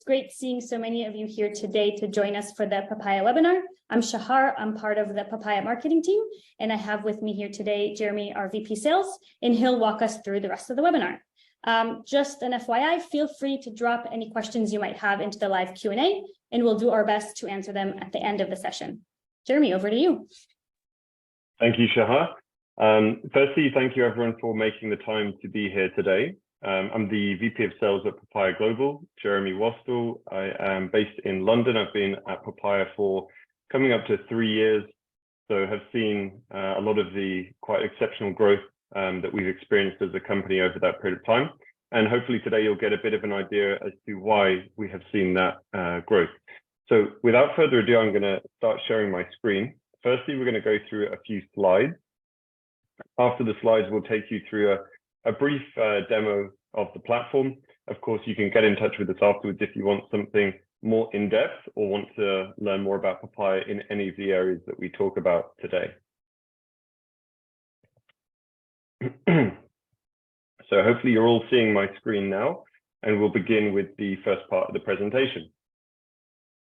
Great seeing so many of you here today to join us for the Papaya webinar. I'm Shahar, I'm part of the Papaya marketing team, and I have with me here today, Jeremy, our VP Sales, and he'll walk us through the rest of the webinar. Just an FYI, feel free to drop any questions you might have into the live Q&A, and we'll do our best to answer them at the end of the session. Jeremy, over to you. Thank you, Shahar. Firstly, thank you everyone for making the time to be here today. I'm the VP of Sales at Papaya Global, Jeremy Wastel. I am based in London. I've been at Papaya for coming up to 3 years, so have seen a lot of the quite exceptional growth that we've experienced as a company over that period of time. And hopefully today you'll get a bit of an idea as to why we have seen that growth. So without further ado, I'm going to start sharing my screen. Firstly, we're going to go through a few slides. After the slides, we'll take you through a brief demo of the platform. Of course, you can get in touch with us afterwards if you want something more in-depth or want to learn more about Papaya in any of the areas that we talk about today. So hopefully you're all seeing my screen now, and we'll begin with the first part of the presentation.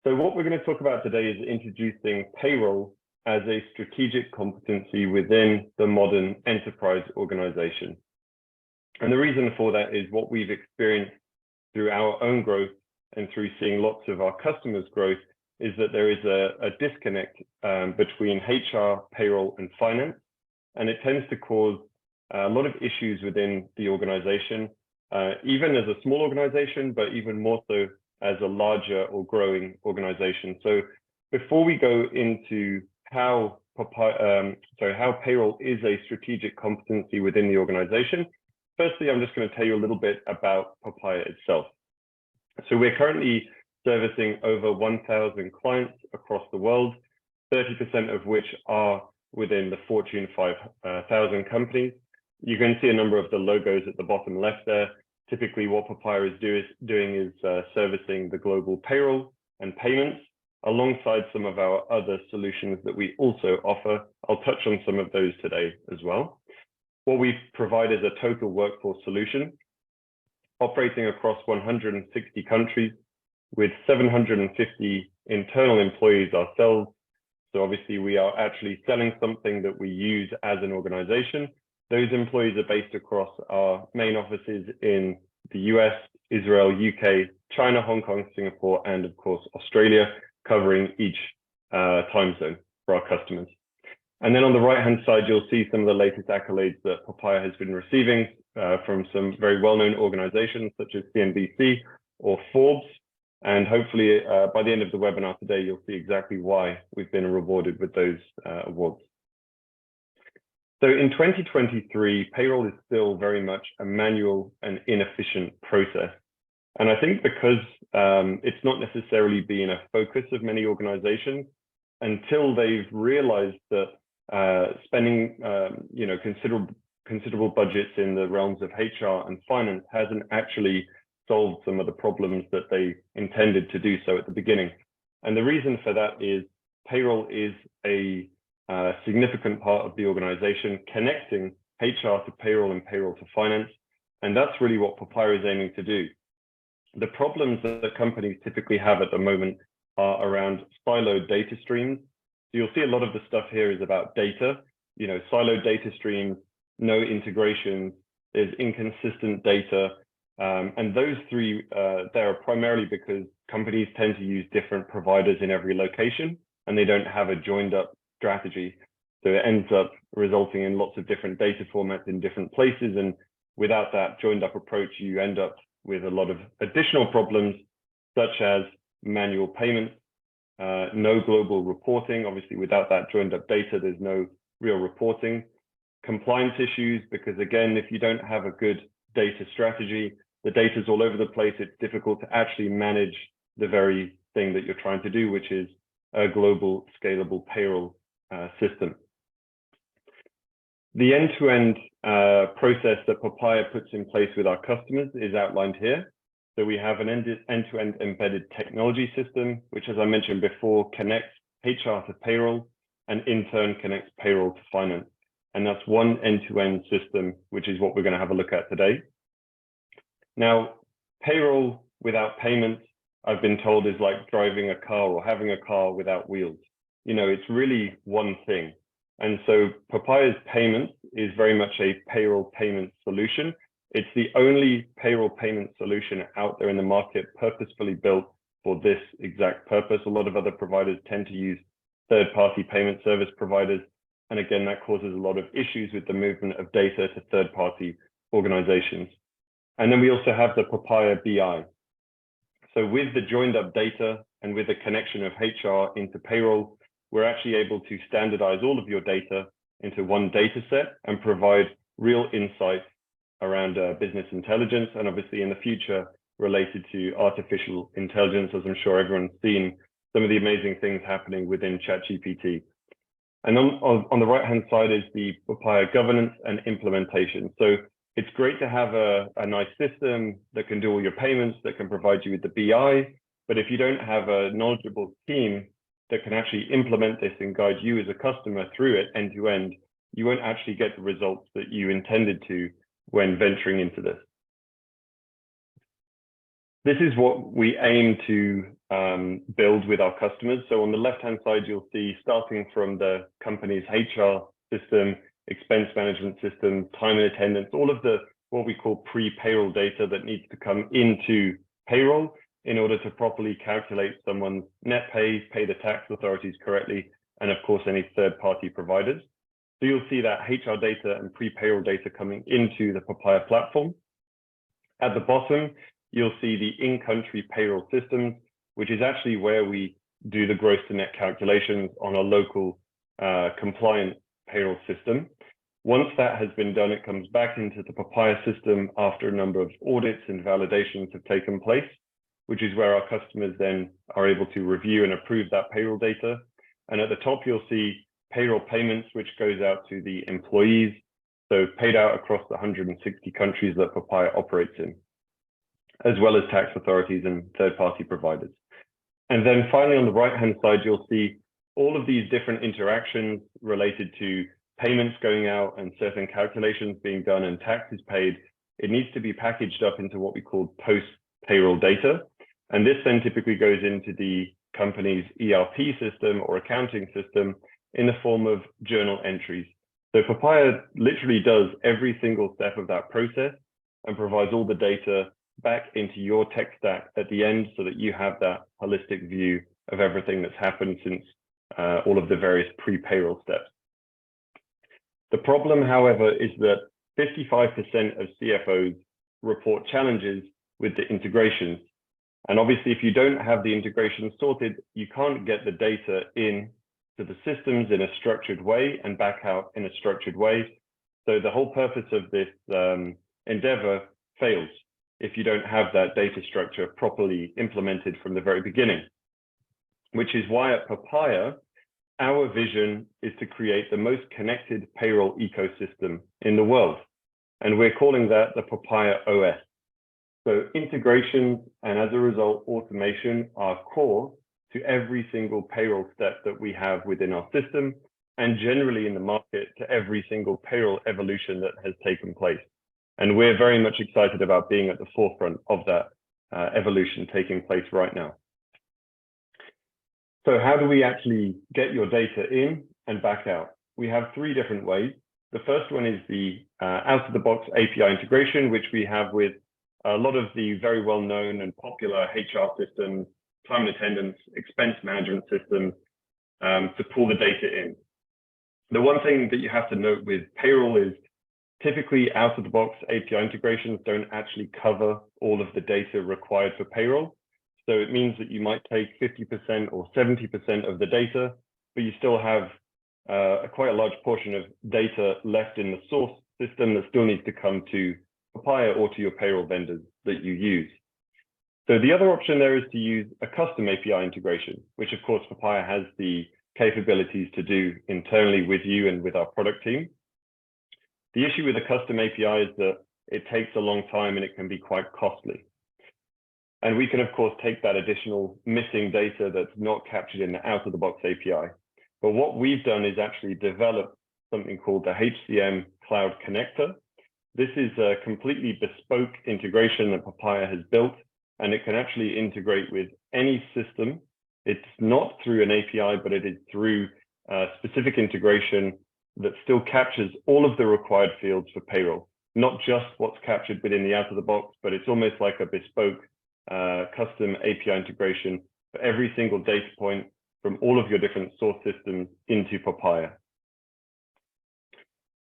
So what we're going to talk about today is introducing payroll as a strategic competency within the modern enterprise organization. And the reason for that is what we've experienced through our own growth and through seeing lots of our customers' growth is that there is a disconnect between HR, payroll, and finance. And it tends to cause a lot of issues within the organization, even as a small organization, but even more so as a larger or growing organization. So before we go into how payroll is a strategic competency within the organization, firstly, I'm just going to tell you a little bit about Papaya itself. So we're currently servicing over 1,000 clients across the world, 30% of which are within the Fortune 5,000 companies. You can see a number of the logos at the bottom left there. Typically, what Papaya is doing is servicing the global payroll and payments, alongside some of our other solutions that we also offer. I'll touch on some of those today as well. What we provide is a total workforce solution operating across 160 countries with 750 internal employees ourselves. So obviously we are actually selling something that we use as an organization. Those employees are based across our main offices in the US, Israel, UK, China, Hong Kong, Singapore, and of course, Australia, covering each time zone for our customers. And then on the right-hand side, you'll see some of the latest accolades that Papaya has been receiving from some very well-known organizations such as CNBC or Forbes. And hopefully by the end of the webinar today, you'll see exactly why we've been rewarded with those awards. So in 2023, payroll is still very much a manual and inefficient process. And I think because it's not necessarily been a focus of many organizations until they've realized that spending considerable budgets in the realms of HR and finance hasn't actually solved some of the problems that they intended to do so at the beginning. And the reason for that is payroll is a significant part of the organization, connecting HR to payroll and payroll to finance. And that's really what Papaya is aiming to do. The problems that the companies typically have at the moment are around siloed data streams. So you'll see a lot of the stuff here is about data, siloed data streams, no integration, there's inconsistent data. And those three, they are primarily because companies tend to use different providers in every location, and they don't have a joined up strategy. So it ends up resulting in lots of different data formats in different places. And without that joined up approach, you end up with a lot of additional problems, such as manual payments, no global reporting. Obviously, without that joined up data, there's no real reporting. Compliance issues, because again, if you don't have a good data strategy, the data's all over the place, it's difficult to actually manage the very thing that you're trying to do, which is a global scalable payroll system. The end-to-end process that Papaya puts in place with our customers is outlined here. So we have an end-to-end embedded technology system, which, as I mentioned before, connects HR to payroll and in turn connects payroll to finance. And that's one end-to-end system, which is what we're going to have a look at today. Now, payroll without payments I've been told is like driving a car or having a car without wheels. It's really one thing. And so Papaya's payments is very much a payroll payment solution. It's the only payroll payment solution out there in the market purposefully built for this exact purpose. A lot of other providers tend to use third-party payment service providers. And again, that causes a lot of issues with the movement of data to third-party organizations. And then we also have the Papaya BI. So with the joined up data and with the connection of HR into payroll, we're actually able to standardize all of your data into one data set and provide real insights around business intelligence, and obviously in the future related to artificial intelligence, as I'm sure everyone's seen some of the amazing things happening within ChatGPT. And on the right-hand side is the Papaya governance and implementation. So it's great to have a nice system that can do all your payments, that can provide you with the BI, but if you don't have a knowledgeable team that can actually implement this and guide you as a customer through it end to end, you won't actually get the results that you intended to when venturing into this. This is what we aim to build with our customers. So on the left-hand side, you'll see starting from the company's HR system, expense management system, time and attendance, all of the what we call pre-payroll data that needs to come into payroll in order to properly calculate someone's net pay the tax authorities correctly, and of course, any third-party providers. So you'll see that HR data and pre-payroll data coming into the Papaya platform. At the bottom, you'll see the in-country payroll systems, which is actually where we do the gross to net calculations on a local compliant payroll system. Once that has been done, it comes back into the Papaya system after a number of audits and validations have taken place, which is where our customers then are able to review and approve that payroll data. And at the top, you'll see payroll payments, which goes out to the employees, so paid out across the 160 countries that Papaya operates in, as well as tax authorities and third-party providers. And then finally, on the right-hand side, you'll see all of these different interactions related to payments going out and certain calculations being done and taxes paid. It needs to be packaged up into what we call post-payroll data. And this then typically goes into the company's ERP system or accounting system in the form of journal entries. So Papaya literally does every single step of that process and provides all the data back into your tech stack at the end so that you have that holistic view of everything that's happened since all of the various pre-payroll steps. The problem, however, is that 55% of CFOs report challenges with the integrations. And obviously, if you don't have the integration sorted, you can't get the data in to the systems in a structured way and back out in a structured way. So the whole purpose of this endeavor fails if you don't have that data structure properly implemented from the very beginning, which is why at Papaya, our vision is to create the most connected payroll ecosystem in the world. And we're calling that the Papaya OS. So integration and as a result, automation are core to every single payroll step that we have within our system and generally in the market to every single payroll evolution that has taken place. And we're very much excited about being at the forefront of that evolution taking place right now. So how do we actually get your data in and back out? We have three different ways. The first one is the out-of-the-box API integration, which we have with a lot of the very well-known and popular HR systems, time and attendance, expense management systems to pull the data in. The one thing that you have to note with payroll is typically out-of-the-box API integrations don't actually cover all of the data required for payroll. So it means that you might take 50% or 70% of the data, but you still have quite a large portion of data left in the source system that still needs to come to Papaya or to your payroll vendors that you use. So the other option there is to use a custom API integration, which of course Papaya has the capabilities to do internally with you and with our product team. The issue with a custom API is that it takes a long time and it can be quite costly. And we can, of course, take that additional missing data that's not captured in the out-of-the-box API. But what we've done is actually develop something called the HCM Cloud Connector. This is a completely bespoke integration that Papaya has built and it can actually integrate with any system. It's not through an API, but it is through a specific integration that still captures all of the required fields for payroll, not just what's captured within the out of the box, but it's almost like a bespoke custom API integration for every single data point from all of your different source systems into Papaya.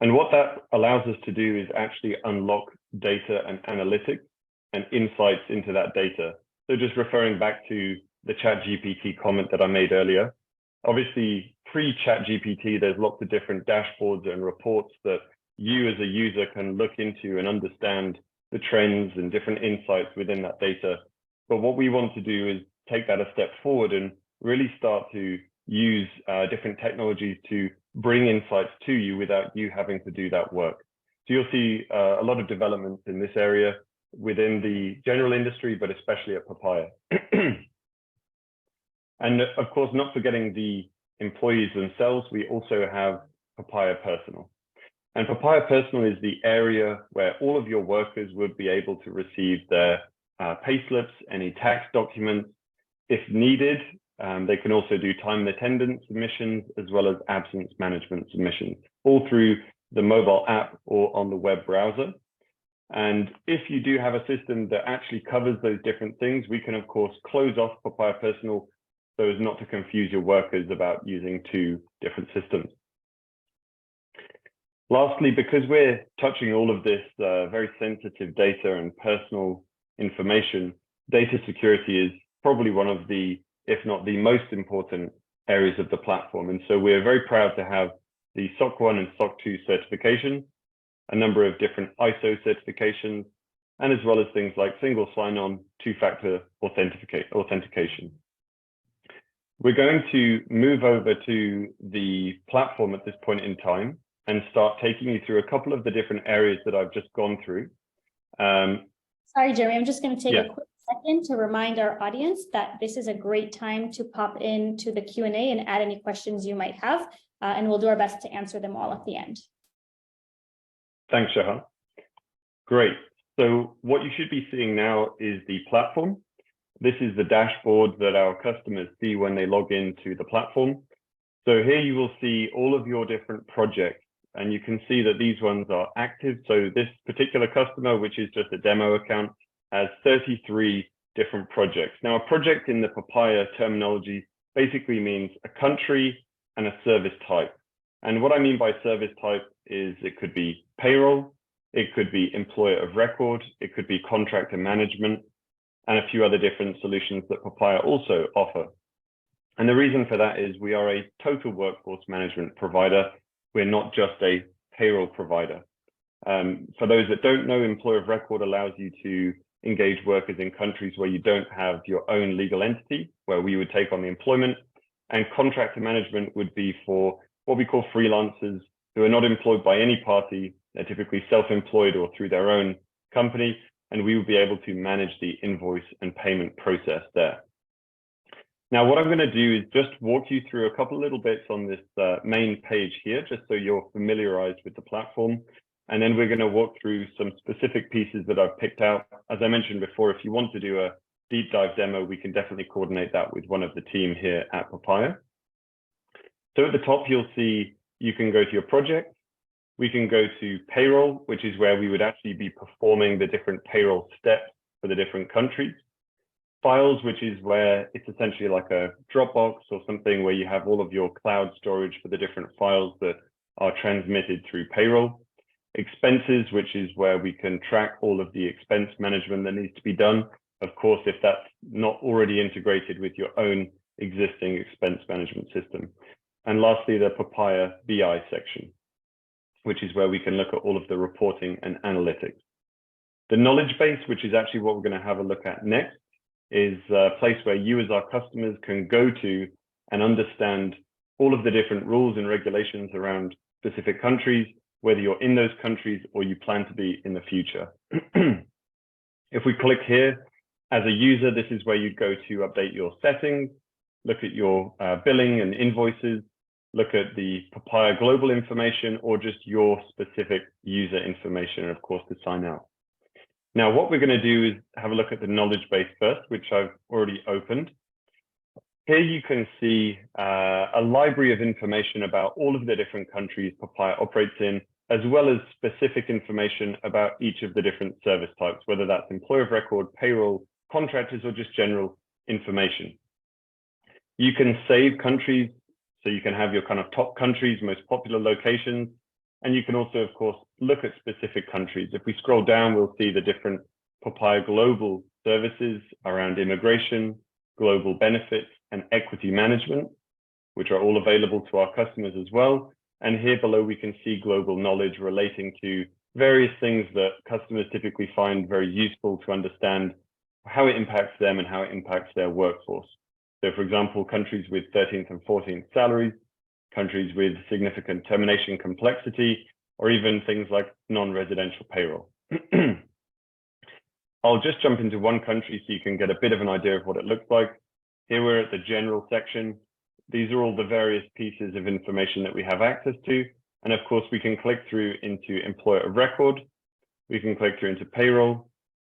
And what that allows us to do is actually unlock data and analytics and insights into that data. So just referring back to the ChatGPT comment that I made earlier, obviously pre-ChatGPT, there's lots of different dashboards and reports that you as a user can look into and understand the trends and different insights within that data. But what we want to do is take that a step forward and really start to use different technologies to bring insights to you without you having to do that work. So you'll see a lot of developments in this area within the general industry, but especially at Papaya. And of course, not forgetting the employees themselves, we also have Papaya Personal. And Papaya Personal is the area where all of your workers would be able to receive their payslips, any tax documents. If needed, they can also do time and attendance submissions, as well as absence management submissions, all through the mobile app or on the web browser. And if you do have a system that actually covers those different things, we can, of course, close off Papaya Personal so as not to confuse your workers about using two different systems. Lastly, because we're touching all of this very sensitive data and personal information, data security is probably one of the, if not the most important areas of the platform. And so we're very proud to have the SOC 1 and SOC 2 certifications, a number of different ISO certifications, and as well as things like single sign-on, two-factor authentication. We're going to move over to the platform at this point in time and start taking you through a couple of the different areas that I've just gone through. Sorry, Jeremy, I'm just going to take a quick second to remind our audience that this is a great time to pop into the Q&A and add any questions you might have, and we'll do our best to answer them all at the end. Thanks, Shahar. Great. So what you should be seeing now is the platform. This is the dashboard that our customers see when they log into the platform. So here you will see all of your different projects, and you can see that these ones are active. So this particular customer, which is just a demo account, has 33 different projects. Now, a project in the Papaya terminology basically means a country and a service type. And what I mean by service type is it could be payroll, it could be employer of record, it could be contractor management, and a few other different solutions that Papaya also offer. And the reason for that is we are a total workforce management provider. We're not just a payroll provider. For those that don't know, employer of record allows you to engage workers in countries where you don't have your own legal entity, where we would take on the employment. And contractor management would be for what we call freelancers who are not employed by any party. They're typically self-employed or through their own company, and we will be able to manage the invoice and payment process there. Now, what I'm going to do is just walk you through a couple of little bits on this main page here, just so you're familiarized with the platform. And then we're going to walk through some specific pieces that I've picked out. As I mentioned before, if you want to do a deep dive demo, we can definitely coordinate that with one of the team here at Papaya. So at the top, you'll see you can go to your project. We can go to payroll, which is where we would actually be performing the different payroll steps for the different countries. Files, which is where it's essentially like a Dropbox or something where you have all of your cloud storage for the different files that are transmitted through payroll. Expenses, which is where we can track all of the expense management that needs to be done. Of course, if that's not already integrated with your own existing expense management system. And lastly, the Papaya BI section, which is where we can look at all of the reporting and analytics. The knowledge base, which is actually what we're going to have a look at next, is a place where you as our customers can go to and understand all of the different rules and regulations around specific countries, whether you're in those countries or you plan to be in the future. If we click here, as a user, this is where you'd go to update your settings, look at your billing and invoices, look at the Papaya global information, or just your specific user information, and of course, to sign out. Now, what we're going to do is have a look at the knowledge base first, which I've already opened. Here you can see a library of information about all of the different countries Papaya operates in, as well as specific information about each of the different service types, whether that's employer of record, payroll, contractors, or just general information. You can save countries, so you can have your kind of top countries, most popular locations, and you can also, of course, look at specific countries. If we scroll down, we'll see the different Papaya global services around immigration, global benefits, and equity management, which are all available to our customers as well. And here below, we can see global knowledge relating to various things that customers typically find very useful to understand how it impacts them and how it impacts their workforce. So for example, countries with 13th and 14th salaries, countries with significant termination complexity, or even things like non-residential payroll. I'll just jump into one country so you can get a bit of an idea of what it looks like. Here we're at the general section. These are all the various pieces of information that we have access to. And of course, we can click through into employer of record. We can click through into payroll,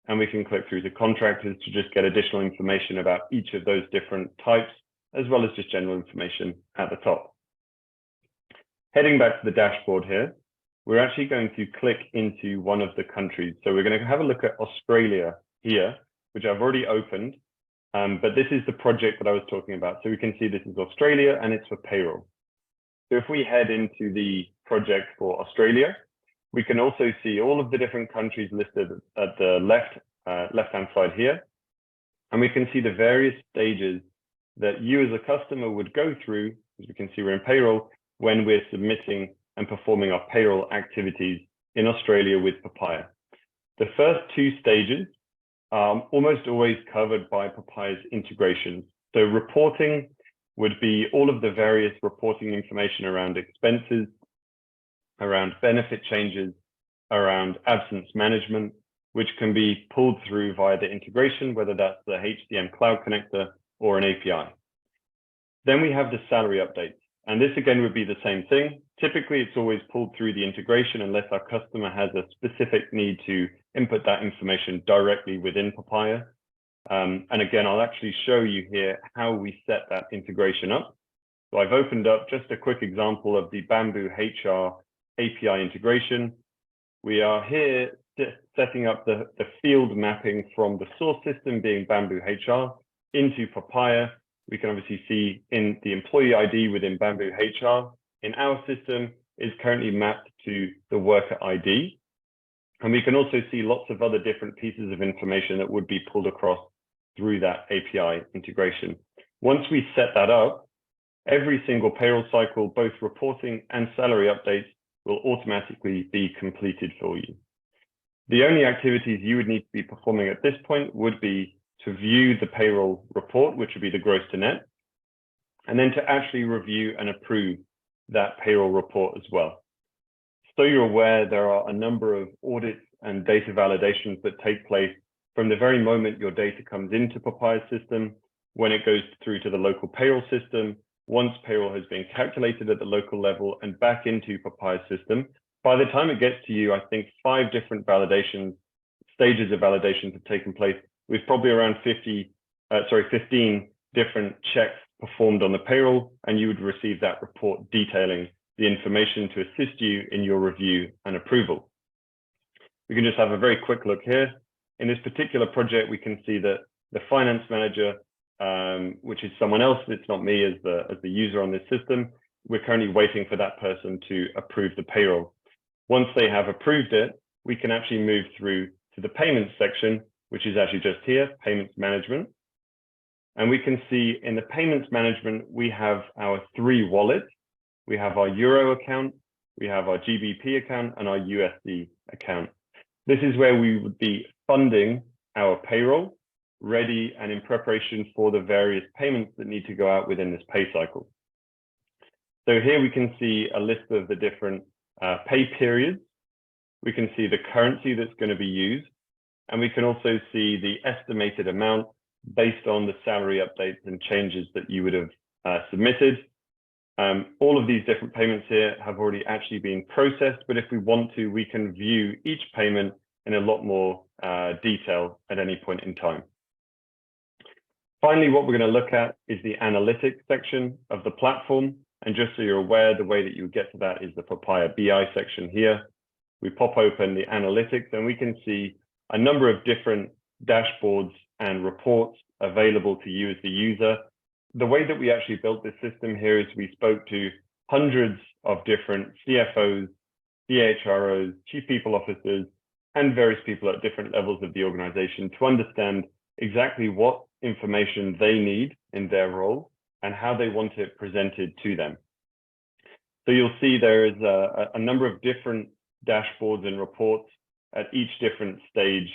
and we can click through to contractors to just get additional information about each of those different types, as well as just general information at the top. Heading back to the dashboard here, we're actually going to click into one of the countries. So we're going to have a look at Australia here, which I've already opened, but this is the project that I was talking about. So we can see this is Australia and it's for payroll. So if we head into the project for Australia, we can also see all of the different countries listed at the left-hand side here. And we can see the various stages that you as a customer would go through, as we can see we're in payroll, when we're submitting and performing our payroll activities in Australia with Papaya. The first two stages are almost always covered by Papaya's integrations. So reporting would be all of the various reporting information around expenses, around benefit changes, around absence management, which can be pulled through via the integration, whether that's the HCM Cloud Connector or an API. Then we have the salary updates. And this again would be the same thing. Typically, it's always pulled through the integration unless our customer has a specific need to input that information directly within Papaya. And again, I'll actually show you here how we set that integration up. So I've opened up just a quick example of the Bamboo HR API integration. We are here setting up the field mapping from the source system being Bamboo HR into Papaya. We can obviously see in the employee ID within Bamboo HR in our system is currently mapped to the worker ID. And we can also see lots of other different pieces of information that would be pulled across through that API integration. Once we set that up, every single payroll cycle, both reporting and salary updates, will automatically be completed for you. The only activities you would need to be performing at this point would be to view the payroll report, which would be the gross to net, and then to actually review and approve that payroll report as well. So you're aware, there are a number of audits and data validations that take place from the very moment your data comes into Papaya's system, when it goes through to the local payroll system, once payroll has been calculated at the local level and back into Papaya's system. By the time it gets to you, I think 5 different validations, stages of validations have taken place, with probably around 15 different checks performed on the payroll, and you would receive that report detailing the information to assist you in your review and approval. We can just have a very quick look here. In this particular project, we can see that the finance manager, which is someone else, it's not me as the user on this system, we're currently waiting for that person to approve the payroll. Once they have approved it, we can actually move through to the payments section, which is actually just here, payments management. And we can see in the payments management, we have our 3 wallets. We have our Euro account, we have our GBP account, and our USD account. This is where we would be funding our payroll, ready and in preparation for the various payments that need to go out within this pay cycle. So here we can see a list of the different pay periods. We can see the currency that's going to be used. And we can also see the estimated amount based on the salary updates and changes that you would have submitted. All of these different payments here have already actually been processed, but if we want to, we can view each payment in a lot more detail at any point in time. Finally, what we're going to look at is the analytics section of the platform. And just so you're aware, the way that you get to that is the Papaya BI section here. We pop open the analytics and we can see a number of different dashboards and reports available to you as the user. The way that we actually built this system here is we spoke to hundreds of different CFOs, CHROs, chief people officers, and various people at different levels of the organization to understand exactly what information they need in their role and how they want it presented to them. So you'll see there is a number of different dashboards and reports at each different stage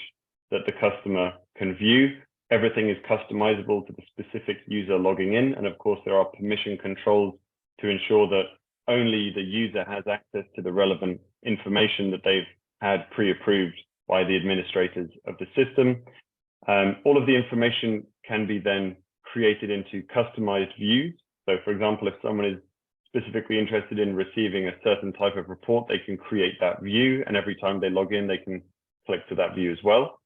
that the customer can view. Everything is customizable to the specific user logging in. And of course, there are permission controls to ensure that only the user has access to the relevant information that they've had pre-approved by the administrators of the system. All of the information can be then created into customized views. So for example, if someone is specifically interested in receiving a certain type of report, they can create that view, and every time they log in, they can click to that view as well.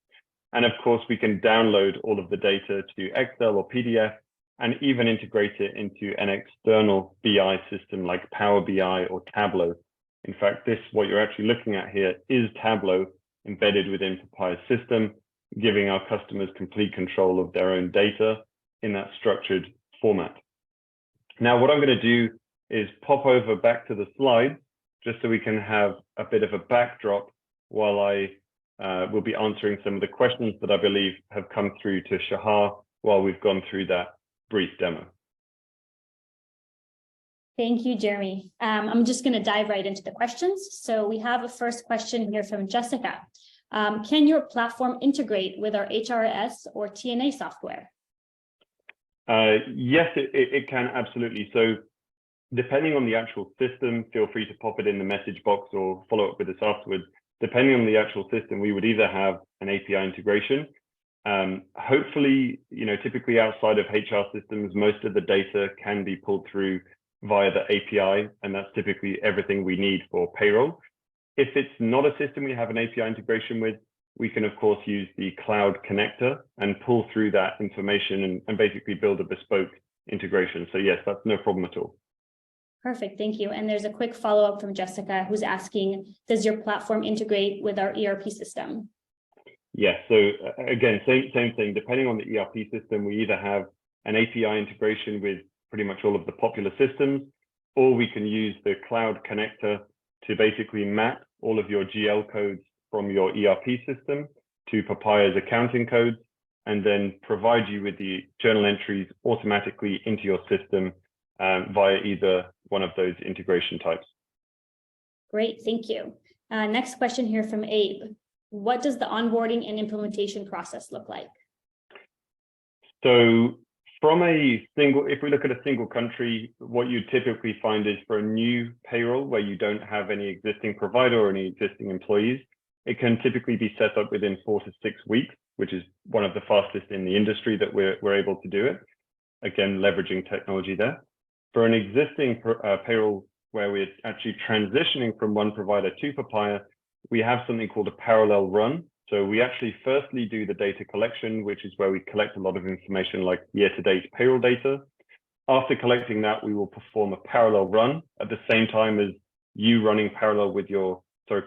And of course, we can download all of the data to Excel or PDF and even integrate it into an external BI system like Power BI or Tableau. In fact, what you're actually looking at here is Tableau embedded within Papaya's system, giving our customers complete control of their own data in that structured format. Now, what I'm going to do is pop over back to the slides just so we can have a bit of a backdrop while I will be answering some of the questions that I believe have come through to Shahar while we've gone through that brief demo. Thank you, Jeremy. I'm just going to dive right into the questions. So we have a first question here from Jessica. Can your platform integrate with our HRS or TNA software? Yes, it can, absolutely. So depending on the actual system, feel free to pop it in the message box or follow up with us afterwards. Depending on the actual system, we would either have an API integration. Hopefully, typically outside of HR systems, most of the data can be pulled through via the API, and that's typically everything we need for payroll. If it's not a system we have an API integration with, we can of course use the cloud connector and pull through that information and basically build a bespoke integration. So yes, that's no problem at all. Perfect, thank you. And there's a quick follow-up from Jessica who's asking, does your platform integrate with our ERP system? Yes, so again, same thing. Depending on the ERP system, we either have an API integration with pretty much all of the popular systems, or we can use the cloud connector to basically map all of your GL codes from your ERP system to Papaya's accounting codes, and then provide you with the journal entries automatically into your system via either one of those integration types. Great, thank you. Next question here from Abe. What does the onboarding and implementation process look like? So if we look at a single country, what you typically find is for a new payroll where you don't have any existing provider or any existing employees, it can typically be set up within 4 to 6 weeks, which is one of the fastest in the industry that we're able to do it. Again, leveraging technology there. For an existing payroll where we're actually transitioning from one provider to Papaya, we have something called a parallel run. So we actually firstly do the data collection, which is where we collect a lot of information like year-to-date payroll data. After collecting that, we will perform a parallel run at the same time as you running parallel with your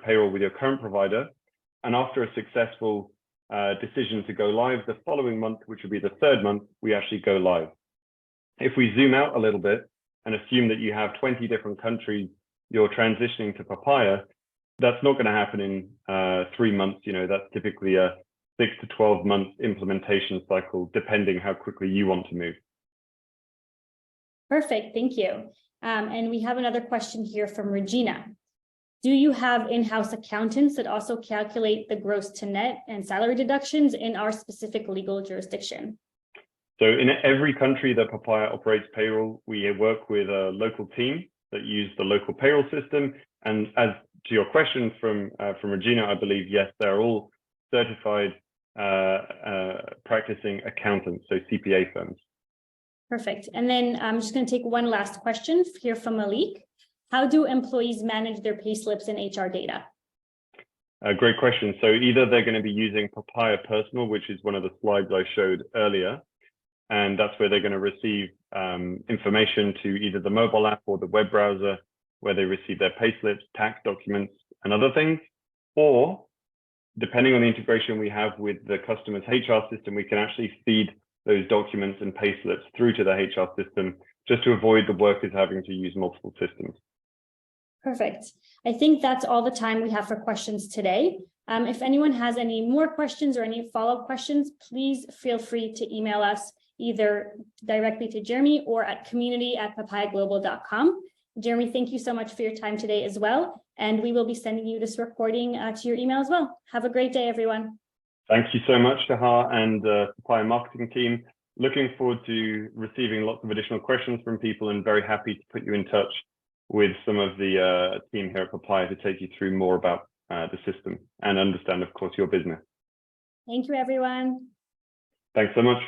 payroll with your current provider. And after a successful decision to go live the following month, which would be the 3rd month, we actually go live. If we zoom out a little bit and assume that you have 20 different countries you're transitioning to Papaya, that's not going to happen in 3 months. That's typically a 6 to 12 month implementation cycle, depending how quickly you want to move. Perfect, thank you. And we have another question here from Regina. Do you have in-house accountants that also calculate the gross to net and salary deductions in our specific legal jurisdiction? So in every country that Papaya operates payroll, we work with a local team that use the local payroll system. And as to your question from Regina, I believe, yes, they're all certified practicing accountants, so CPA firms. Perfect. And then I'm just going to take one last question here from Malik. How do employees manage their payslips and HR data? Great question. So either they're going to be using Papaya Personal, which is one of the slides I showed earlier, and that's where they're going to receive information to either the mobile app or the web browser, where they receive their payslips, tax documents, and other things. Or depending on the integration we have with the customer's HR system, we can actually feed those documents and payslips through to the HR system, just to avoid the workers having to use multiple systems. Perfect. I think that's all the time we have for questions today. If anyone has any more questions or any follow-up questions, please feel free to email us either directly to Jeremy or at community@papayaglobal.com. Jeremy, thank you so much for your time today as well. And we will be sending you this recording to your email as well. Have a great day, everyone. Thank you so much, Shahar and the Papaya marketing team. Looking forward to receiving lots of additional questions from people, and very happy to put you in touch with some of the team here at Papaya to take you through more about the system and understand, of course, your business. Thank you, everyone. Thanks so much.